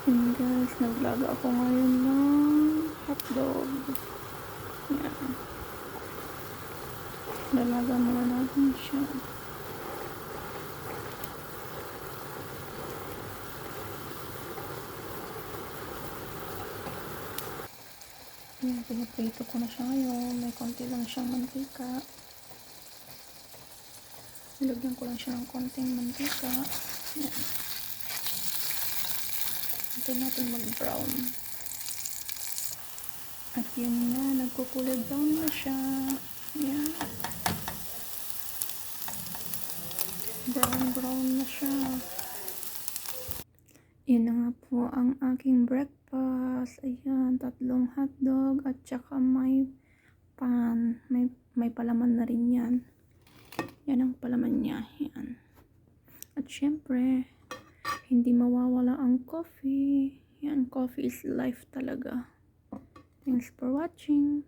And guys, nag-vlog ako ngayon ng hotdog. Yan. Lalaga muna natin siya. Yan, pinaprito ko na siya ngayon. May konti lang siyang mantika. Nilagyan ko lang siya ng konting mantika. Yan. Ito natin mag-brown. At yun na, nagkukulay brown na siya. Yan. Brown na siya. Yun na nga po ang aking breakfast. Ayan, 3 hotdog at saka may pan. May palaman na rin yan. Yan ang palaman niya. Yan. At syempre, hindi mawawala ang coffee. Yan, coffee is life talaga. Thanks for watching.